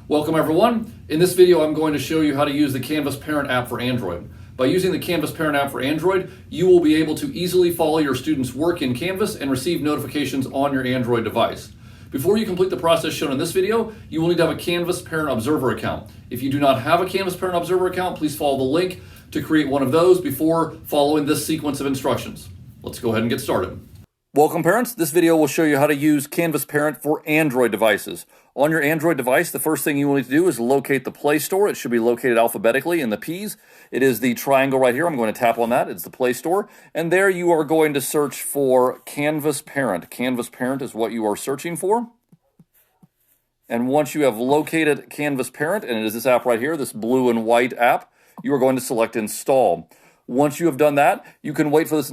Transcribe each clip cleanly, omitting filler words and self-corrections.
Welcome everyone. In this video I'm going to show you how to use the Canvas Parent app for Android. By using the Canvas Parent app for Android, you will be able to easily follow your students' work in Canvas and receive notifications on your Android device. Before you complete the process shown in this video, you will need to have a Canvas Parent Observer account. If you do not have a Canvas Parent Observer account, please follow the link to create one of those before following this sequence of instructions. Let's go ahead and get started. Welcome parents. This video will show you how to use Canvas Parent for Android devices. On your Android device, the first thing you will need to do is locate the Play Store. It should be located alphabetically in the P's. It is the triangle right here. I'm going to tap on that. It's the Play Store. And there you are going to search for Canvas Parent. Canvas Parent is what you are searching for. And once you have located Canvas Parent, and it is this app right here, this blue and white app, you are going to select Install. Once you have done that, you can wait for this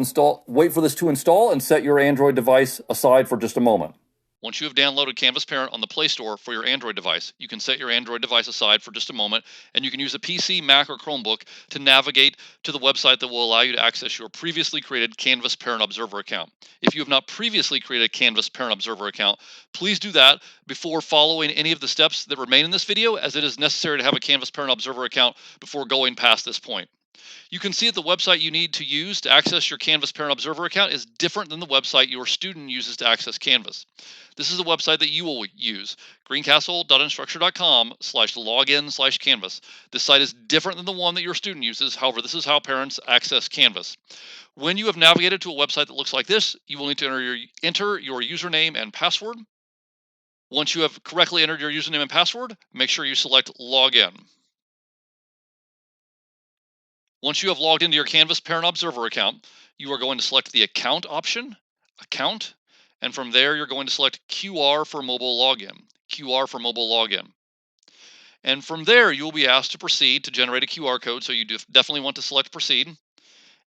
to install and set your Android device aside for just a moment. Once you have downloaded Canvas Parent on the Play Store for your Android device, you can set your Android device aside for just a moment, and you can use a PC, Mac, or Chromebook to navigate to the website that will allow you to access your previously created Canvas Parent Observer account. If you have not previously created a Canvas Parent Observer account, please do that before following any of the steps that remain in this video, as it is necessary to have a Canvas Parent Observer account before going past this point. You can see that the website you need to use to access your Canvas Parent Observer account is different than the website your student uses to access Canvas. This is the website that you will use, greencastle.instructure.com/login/Canvas. This site is different than the one that your student uses. However, this is how parents access Canvas. When you have navigated to a website that looks like this, you will need to enter your username and password. Once you have correctly entered your username and password, make sure you select Login. Once you have logged into your Canvas Parent Observer account, you are going to select the Account option, Account, and from there you're going to select QR for mobile login, QR for mobile login. And from there you will be asked to proceed to generate a QR code, so you definitely want to select Proceed.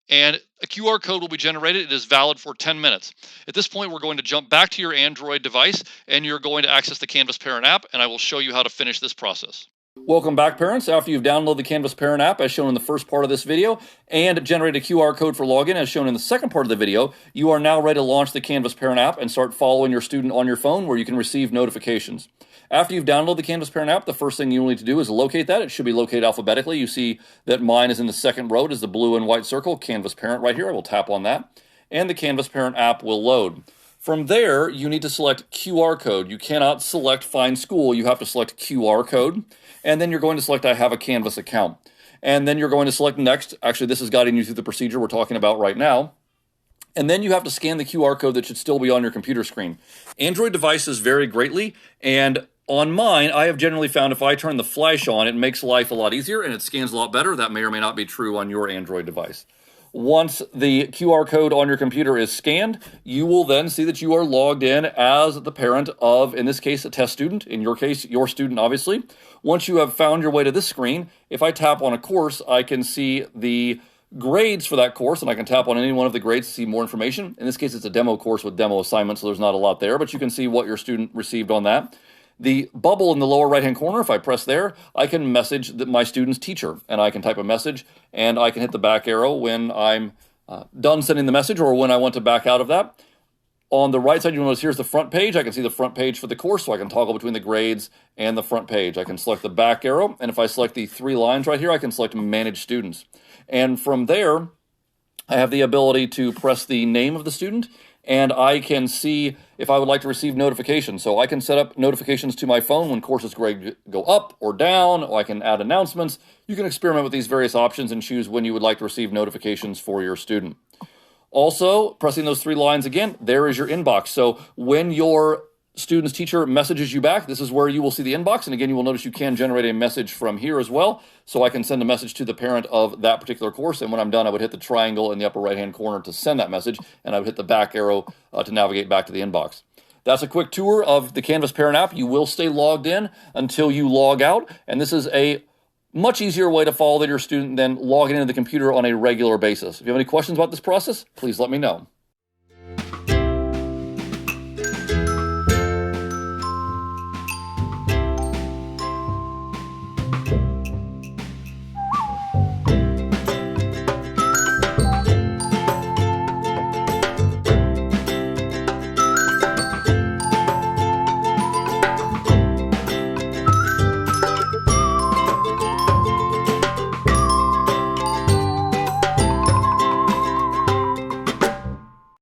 And a QR code will be generated. It is valid for 10 minutes. At this point, we're going to jump back to your Android device, and you're going to access the Canvas Parent app, and I will show you how to finish this process. Welcome back parents. After you've downloaded the Canvas Parent app as shown in the first part of this video and generated a QR code for login as shown in the second part of the video, you are now ready to launch the Canvas Parent app and start following your student on your phone where you can receive notifications. After you've downloaded the Canvas Parent app, the first thing you will need to do is locate that. It should be located alphabetically. You see that mine is in the second row. It is the blue and white circle, Canvas Parent right here. I will tap on that and the Canvas Parent app will load. From there, you need to select QR code. You cannot select Find School. You have to select QR code. And then you're going to select I have a Canvas account. And then you're going to select Next. Actually, this is guiding you through the procedure we're talking about right now. And then you have to scan the QR code that should still be on your computer screen. Android devices vary greatly, and on mine, I have generally found if I turn the flash on, it makes life a lot easier and it scans a lot better. That may or may not be true on your Android device. Once the QR code on your computer is scanned, you will then see that you are logged in as the parent of, in this case, a test student. In your case, your student, obviously. Once you have found your way to this screen, if I tap on a course, I can see the grades for that course, and I can tap on any one of the grades to see more information. In this case, it's a demo course with demo assignments, so there's not a lot there, but you can see what your student received on that. The bubble in the lower right-hand corner, if I press there, I can message my student's teacher, and I can type a message, and I can hit the back arrow when I'm done sending the message or when I want to back out of that. On the right side, you'll notice here's the front page. I can see the front page for the course, so I can toggle between the grades and the front page. I can select the back arrow, and if I select the three lines right here, I can select Manage Students. And from there, I have the ability to press the name of the student, and I can see if I would like to receive notifications. So I can set up notifications to my phone when courses grade go up or down, or I can add announcements. You can experiment with these various options and choose when you would like to receive notifications for your student. Also, pressing those three lines again, there is your inbox. So when your student's teacher messages you back, this is where you will see the inbox. And again, you will notice you can generate a message from here as well. So I can send a message to the parent of that particular course. And when I'm done, I would hit the triangle in the upper right-hand corner to send that message. And I would hit the back arrow to navigate back to the inbox. That's a quick tour of the Canvas Parent app. You will stay logged in until you log out. And this is a much easier way to follow your student than logging into the computer on a regular basis. If you have any questions about this process, please let me know.